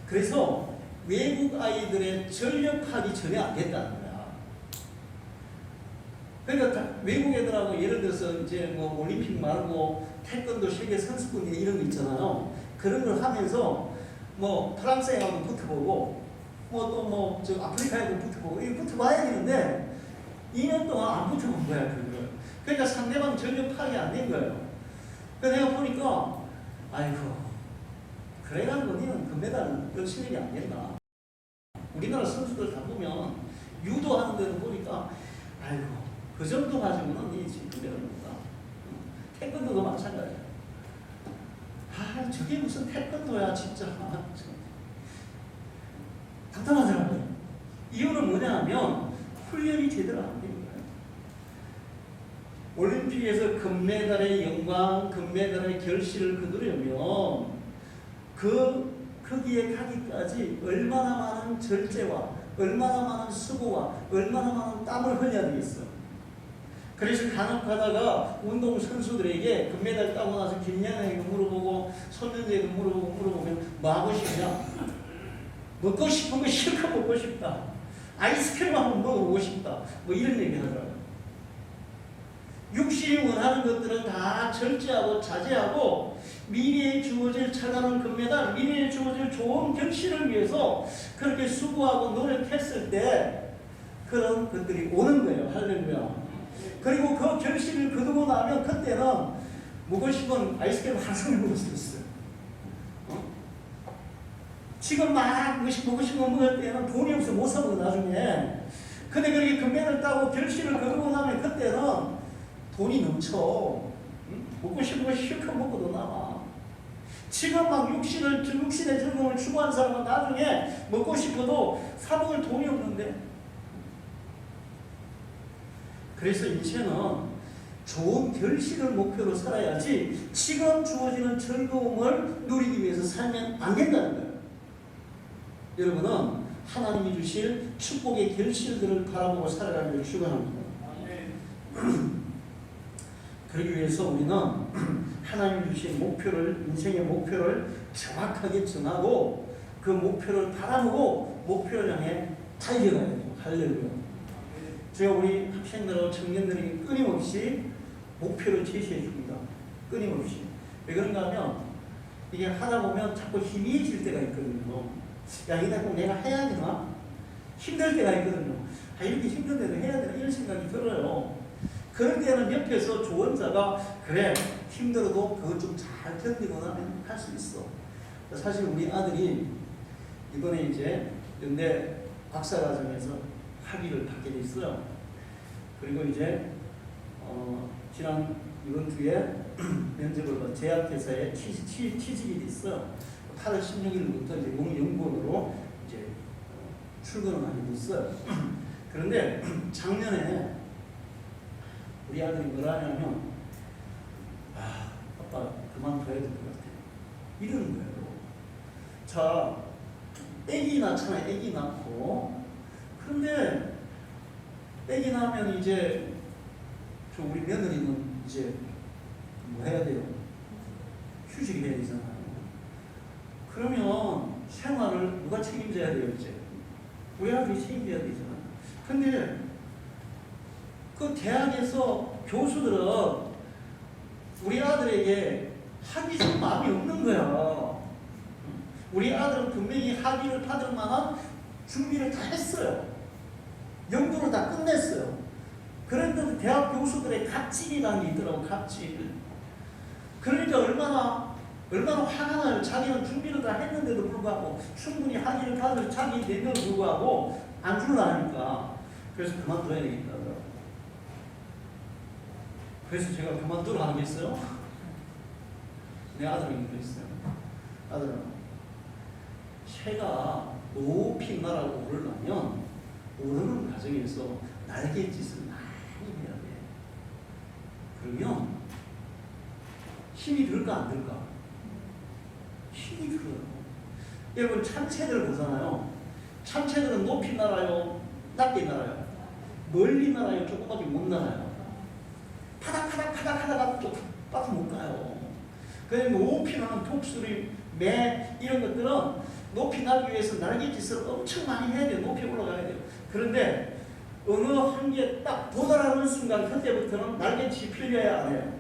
그래서 외국 아이들의 전력파악이 전혀 안 됐다는 거야. 그러니까 외국 애들하고 예를 들어서 이제 뭐 올림픽 말고 태권도 세계 선수권 이런 거 있잖아요. 그런 걸 하면서 뭐 프랑스애하고 붙어보고 뭐 또 뭐 저 아프리카애하고 붙어보고 이거 붙어봐야 되는데 2년 동안 안 붙어본 거야 그걸. 그러니까 상대방 전력 파악이 안 된 거예요. 그래서 내가 보니까 아이고 그래가지고 니는 금메달 별 실력이 안 된다. 우리나라 선수들 다 보면 유도하는 데도 보니까 아이고 그 정도 가지고는 니 지금 금메달 못 가. 태권도도 마찬가지야. 아 저게 무슨 태권도야 진짜. 답답하더라고요. 이유는 뭐냐면 훈련이 제대로 안 된 거예요. 올림픽에서 금메달의 영광, 금메달의 결실을 거두려면 거기에 가기까지 얼마나 많은 절제와 얼마나 많은 수고와 얼마나 많은 땀을 흘려야 되겠어. 그래서 간혹가다가 운동 선수들에게 금메달 따고 나서 김연아에게 물어보고 손현재에게 물어보면 뭐 하고 싶냐? 먹고 싶은 거 실컷 먹고 싶다. 아이스크림 한번 먹어보고 싶다. 뭐 이런 얘기 하더라고요. 육신이 원하는 것들은 다 절제하고 자제하고 미래에 주어질 차가운 금메달, 미래에 주어질 좋은 결실을 위해서 그렇게 수고하고 노력했을 때 그런 것들이 오는 거예요. 할렐루야. 그리고 그 결실을 거두고 나면 그때는 먹고 싶은 아이스크림 한 상을 먹을 수 있어요. 지금 막 먹고 싶은 거 먹을 때는 돈이 없어 못 사먹어 나중에. 근데 그렇게 금메달 따고 결실을 거두고 나면 그때는 돈이 넘쳐. 먹고 싶은 거 실컷 먹고도 남아. 지금 막 육신의 즐거움을 추구하는 사람은 나중에 먹고 싶어도 사먹을 돈이 없는데. 그래서 인생은 좋은 결실을 목표로 살아야지 지금 주어지는 즐거움을 누리기 위해서 살면 안 된다는 거예요. 여러분은 하나님이 주실 축복의 결실들을 바라보고 살아가기를 축원합니다. 그러기 위해서 우리는 하나님이 주신 목표를, 인생의 목표를 정확하게 정하고 그 목표를 바라보고 목표를 향해 달려가야 돼요. 할렐루야. 제가 우리 학생들하고 청년들에게 끊임없이 목표를 제시해 줍니다. 끊임없이. 왜 그런가 하면 이게 하다 보면 자꾸 희미해질 때가 있거든요. 야, 이거 꼭 내가 해야 되나? 힘들 때가 있거든요. 아, 이렇게 힘든데도 해야 되나? 이런 생각이 들어요. 그런 때는 옆에서 조언자가 그래, 힘들어도 그것 좀 잘 견디고 나면 할 수 있어. 사실 우리 아들이 이번에 이제 연대 박사과정에서 학위를 받게 됐어요. 그리고 이제 지난 이번 주에 면접을 봐 제약회사에 취직이 됐어요. 8월 16일부터 이제 연구원으로 이제 출근을 하게 됐어요. 그런데 작년에 우리 아들이 뭐라 하냐면, 아빠 그만둬야 될 것 같아. 이러는 거예요. 자, 애기 낳잖아요. 애기 낳고. 그런데 애기 낳으면 이제 우리 며느리는 이제 뭐 해야 돼요? 휴직이 해야 되잖아요. 그러면 생활을 누가 책임져야 돼요, 이제? 우리 아들이 책임져야 되잖아요. 근데 그 대학에서 교수들은 우리 아들에게 학위 줄 마음이 없는 거야. 우리 아들은 분명히 학위를 받을 만한 준비를 다 했어요. 연구를 다 끝냈어요. 그런데도 대학 교수들의 갑질이라는 게 있더라고, 갑질. 그러니까 얼마나 화가 나요. 자기는 준비를 다 했는데도 불구하고 충분히 학위를 받을 자기 내면에도 불구하고 안 주려니까. 그래서 그만둬야 되겠다. 그래서 제가 그만두라 하겠어요? 내 아들에게 그랬어요. 아들아, 새가 높이 날아오고 오르려면 오르는 과정에서 날갯짓을 많이 해야 돼. 그러면 힘이 들까 안 들까? 힘이 들어요. 여러분 참새들 보잖아요. 참새들은 높이 날아요? 낮게 날아요? 멀리 날아요? 조금밖에 못 날아요? 파닥파닥 하다가 또 빠져 못 가요. 그래서 높이 나는 독수리, 매 이런 것들은 높이 나기 위해서 날갯짓을 엄청 많이 해야 돼요. 높이 올라가야 돼요. 그런데 어느 한계에 딱 도달하는 순간 그때부터는 날갯짓이 필요해야 안 해요.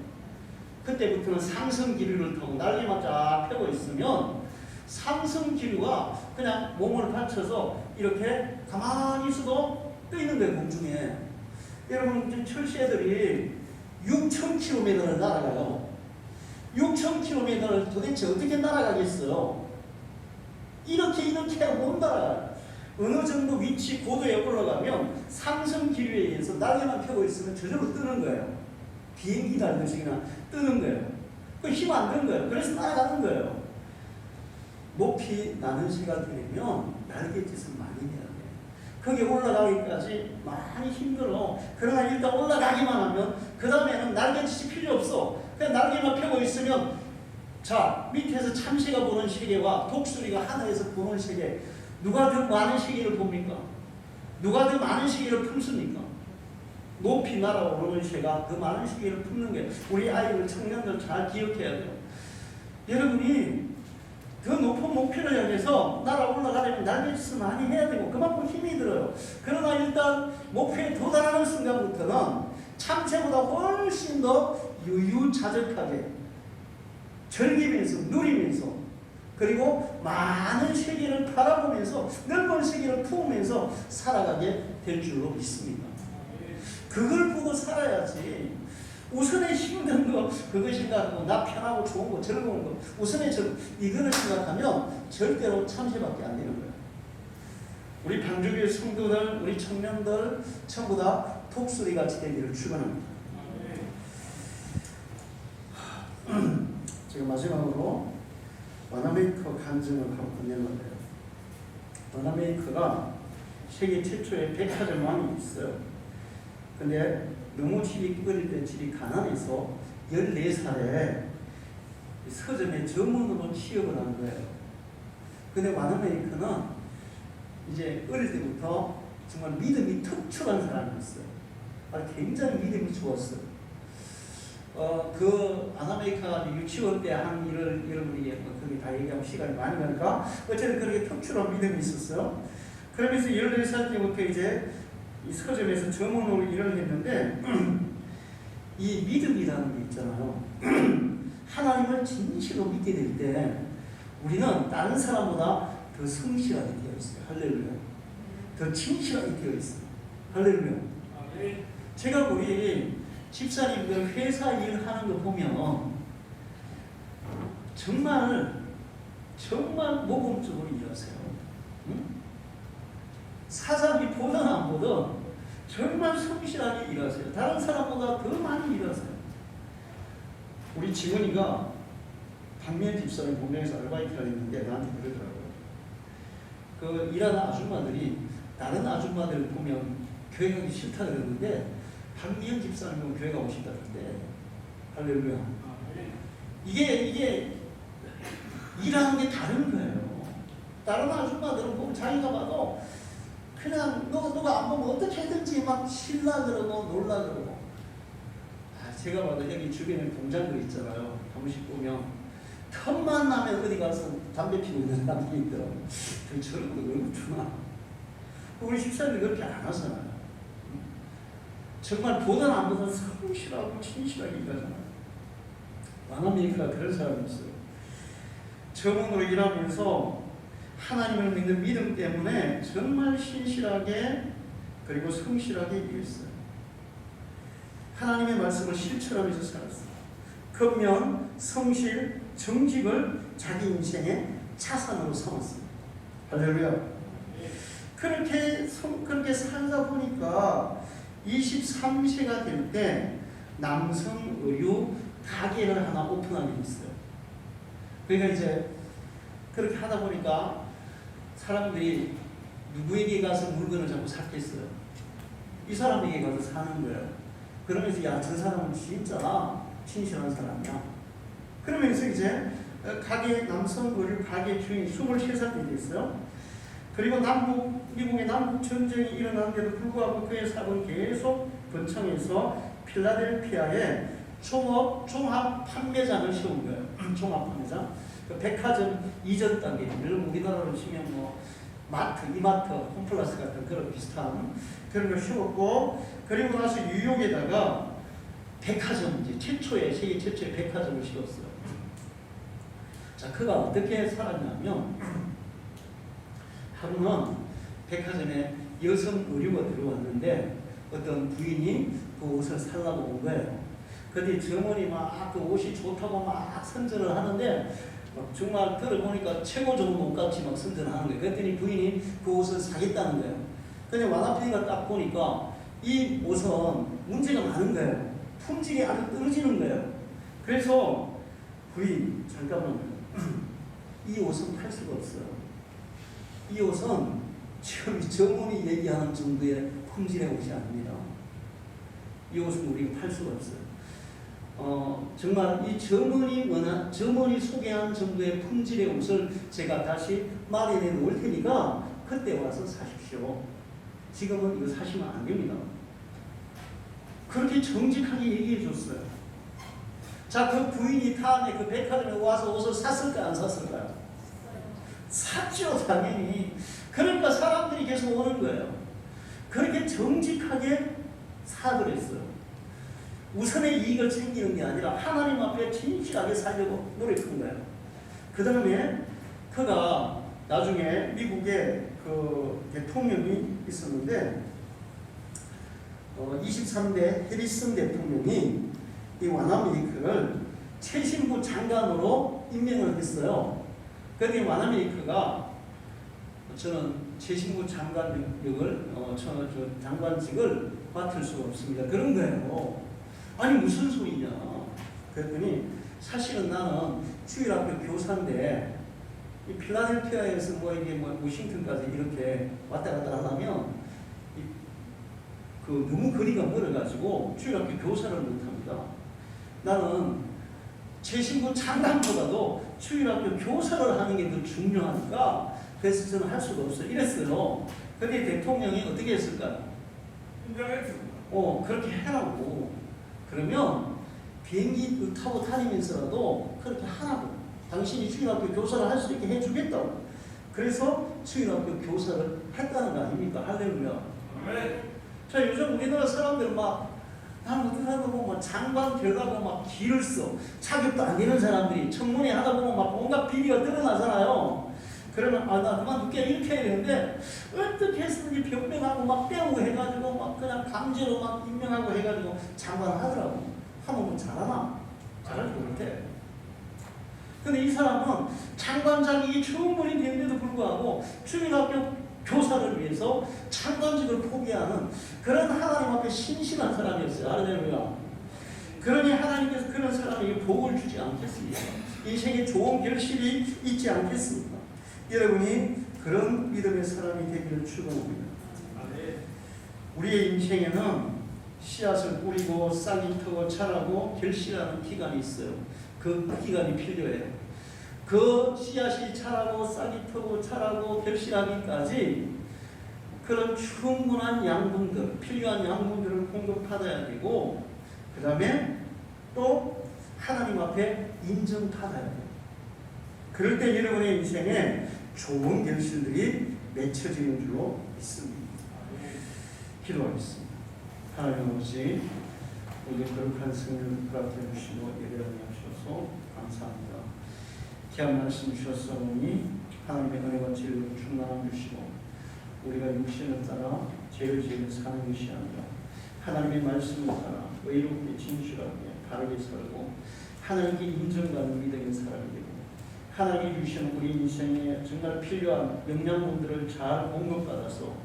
그때부터는 상승 기류를 타고 날개만 쫙 펴고 있으면 상승 기류가 그냥 몸을 받쳐서 이렇게 가만히 있어도 떠 있는 거예요. 공중에. 여러분 철새들이 6,000km를 날아가요. 6,000km를 도대체 어떻게 날아가겠어요? 이렇게 못 날아가요. 어느 정도 위치 고도에 올라가면 상승 기류에 의해서 날개만 펴고 있으면 저절로 뜨는 거예요. 비행기 달듯이 그냥 뜨는 거예요. 그 힘 안 드는 거예요. 그래서 날아가는 거예요. 높이 나는 새가 되려면 날갯짓을 많이 해야 돼요. 거기 올라가기까지 많이 힘들어. 그러나 일단 올라가기만 하면 그 다음에는 날갯짓이 필요 없어. 그냥 날개만 펴고 있으면 자, 밑에서 참새가 보는 시계와 독수리가 하늘에서 보는 시계, 누가 더 많은 시계를 봅니까? 누가 더 많은 시계를 품습니까? 높이 날아오르는 새가 더 많은 시계를 품는 게 우리 아이들, 청년들 잘 기억해야 돼요. 여러분이 더 높은 목표를 향해서 날아 올라가려면 날갯짓을 많이 해야 되고 그만큼 힘이 들어요. 그러나 일단 목표에 도달하는 순간부터는 참새보다 훨씬 더 유유자적하게 즐기면서 누리면서 그리고 많은 세계를 바라보면서 넓은 세계를 품으면서 살아가게 될 줄로 믿습니다. 그걸 보고 살아야지. 우선에 힘든 거 그거 생각하고 나 편하고 좋은 거 즐거운 거 우선에 이거를 생각하면 절대로 참새밖에 안 되는 거예요. 우리 방주교회 성도들, 우리 청년들 전부 다 독수리 같이 되기를 축원합니다. 제가 마지막으로 와나메이커 간증을 하고 끝내는 거예요. 와나메이커가 세계 최초의 백화점 왕이 있어요. 근데 너무 어릴 때 집이 가난해서 14살에 서점에 전문으로 취업을 한 거예요. 근데 와나메이커는 이제 어릴 때부터 정말 믿음이 특출한 사람이었어요. 굉장히 믿음이 좋았어요. 그 아나메이카가 유치원 때 한 일을 여러분이 거기 다 얘기하면 시간이 많이 가니까 어쨌든 그렇게 특출한 믿음이 있었어요. 그러면서 14살 때부터 이제 이 서점에서 점원으로 일을 했는데 이 믿음이라는 게 있잖아요. 하나님을 진실로 믿게 될 때 우리는 다른 사람보다 더 성실하게 되어 있어요. 할렐루야. 더 진실하게 되어 있어요. 할렐루야. 제가 우리 집사님들 회사 일하는 거 보면 정말 모범적으로 일하세요. 응? 사장이 보든 안 보든 정말 성실하게 일하세요. 다른 사람보다 더 많이 일하세요. 우리 직원이가 박미연 집사님 본명에서 아르바이트를 했는데 나한테 그러더라고요. 그 일하는 아줌마들이 다른 아줌마들 보면 교회 가기 싫다 그러는데 박미연 집사님 보면 교회 가고 싶다 그러는데 할렐루야. 이게 일하는 게 다른 거예요. 다른 아줌마들은 보면 자기가 봐도 그냥 누가 안 보면 어떻게든지 막 실라 그러고 놀라 그러고. 제가 봐도 여기 주변에 공장들 있잖아요. 한 번씩 보면 틈만 나면 어디 가서 담배 피고 있는 사람들이 있더라고요. 저런 거 왜 그러나? 우리 집사님이 그렇게 안 하잖아요. 정말 보든 안 보든 성실하고 진실하게 일하잖아요. 와나메이커가 그런 사람이었어요. 점원으로 일하면서 하나님을 믿는 믿음 때문에 정말 신실하게 그리고 성실하게 일했어요. 하나님의 말씀을 실천하면서 살았어요. 근면, 성실, 정직을 자기 인생의 자산으로 삼았습니다. 할렐루야. 그렇게 살다 보니까 23세가 될 때 남성 의류 가게를 하나 오픈하게 됐어요. 그러니까 이제 그렇게 하다 보니까 사람들이 누구에게 가서 물건을 자꾸 샀겠어요? 이 사람에게 가서 사는 거예요. 그러면서 야, 저 사람은 진짜 신실한 사람이야. 그러면서 이제 남성 의류 가게 주인이 23살 때 됐어요. 그리고 미국의 남북 전쟁이 일어나는데도 불구하고 그의 사업은 계속 번창해서 필라델피아에 종합 판매장을 세운 거예요. 종합 판매장. 그 백화점 이전 단계. 여러분 우리나라로 치면 뭐 마트, 이마트, 홈플러스 같은 그런 비슷한 그런 걸 세웠고, 그리고 나서 뉴욕에다가 백화점, 이제 세계 최초의 백화점을 세웠어요. 자, 그가 어떻게 살았냐면 하루는 백화점에 여성 의류가 들어왔는데 어떤 부인이 그 옷을 살라고 온 거예요. 근데 점원이 막 그 옷이 좋다고 막 선전을 하는데 정말 들어보니까 최고 좋은 옷같이 막 선전하는 거예요. 그랬더니 부인이 그 옷을 사겠다는 거예요. 근데 와나페이가 딱 보니까 이 옷은 문제가 많은 거예요. 품질이 아주 떨어지는 거예요. 그래서 부인, 잠깐만요. 이 옷은 팔 수가 없어요. 이 옷은 지금 점원이 얘기하는 정도의 품질의 옷이 아닙니다. 이 옷은 우리가 팔 수가 없어요. 정말 이 점원이 소개한 정도의 품질의 옷을 제가 다시 마련해 놓을 테니까 그때 와서 사십시오. 지금은 이거 사시면 안 됩니다. 그렇게 정직하게 얘기해 줬어요. 자, 그 부인이 다음에 그 백화점에 와서 옷을 샀을까요? 안 샀을까요? 샀죠, 당연히. 그러니까 사람들이 계속 오는 거예요. 그렇게 정직하게 사업을 했어요. 우선의 이익을 챙기는 게 아니라 하나님 앞에 진실하게 살려고 노력한 거예요. 그 다음에 그가 나중에 미국에 그 대통령이 있었는데 23대 해리슨 대통령이 이 와나메이커를 최신부 장관으로 임명을 했어요. 그런데 와나메이커가 저는 최신부 장관직을 장관직을 맡을 수가 없습니다. 그런 거예요. 아니 무슨 소리냐? 그랬더니 사실은 나는 주일학교 교사인데 이 필라델피아에서 이게 워싱턴까지 이렇게 왔다 갔다 하려면 너무 거리가 멀어가지고 주일학교 교사를 못합니다. 나는 최신부 장관보다도 주일학교 교사를 하는 게 더 중요하니까 그래서 저는 할 수가 없어요. 이랬어요. 근데 대통령이 어떻게 했을까요? 인정했습니다. 그렇게 해라고. 그러면 비행기 타고 다니면서라도 그렇게 하라고. 당신이 주일학교 교사를 할 수 있게 해주겠다고. 그래서 주일학교 교사를 했다는 거 아닙니까? 할렐루야. 자, 요즘 우리나라 사람들 나는 어떻게 하다 보면 장관 되려고 길을 써. 자격도 안 되는 사람들이 청문회 하다 보면 온갖 비리가 드러나잖아요. 그러면 나 그만둘게 이렇게 해야 되는데 어떻게 해서든지 변명하고 빼오고 해가지고 그냥 강제로 임명하고 해가지고 장관 하더라고. 하면 잘하나? 잘하지 못해. 근데 이 사람은 장관 자격이 충분히 되는데도 불구하고 주일학교 교사를 위해서 장관직을 포기하는 그런 하나님 앞에 신실한 사람이었어요. 할렐루야. 그러니 하나님께서 그런 사람에게 복을 주지 않겠습니까? 인생에 좋은 결실이 있지 않겠습니까? 여러분이 그런 믿음의 사람이 되기를 축원합니다. 우리의 인생에는 씨앗을 뿌리고 싹이 트고 자라고 결실하는 기간이 있어요. 그 기간이 필요해요. 그 씨앗이 자라고 싹이 트고 자라고 결실하기까지 그런 충분한 양분들, 필요한 양분들을 공급받아야 되고 그 다음에 또 하나님 앞에 인정받아야 돼요. 그럴 때 여러분의 인생에 좋은 결실들이 맺혀지는 줄로 믿습니다. 기도하겠습니다. 하나님 아버지, 우리 거룩한 성령을 허락해 주시고 예배하게 하셔서 감사합니다. 귀한 말씀 주셨사오니 하나님의 은혜와 진리로 충만함 주시고 우리가 육신을 따라 죄를 지으며 사는 것이 아니라 하나님의 말씀을 따라 의롭게 진실하게 바르게 살고 하나님께 인정받는 믿음의 사람이 되고 하나님이 주시는 우리 인생에 정말 필요한 영양분들을 잘 공급받아서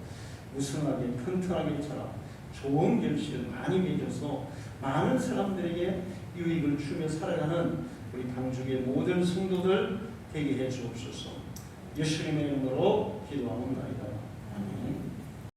무성하게 튼튼하게 자라 좋은 결실을 많이 맺어서 많은 사람들에게 유익을 주며 살아가는 우리 방주의 모든 성도들 되게 해 주옵소서. 예수님의 이름으로 기도하옵나이다. 아멘.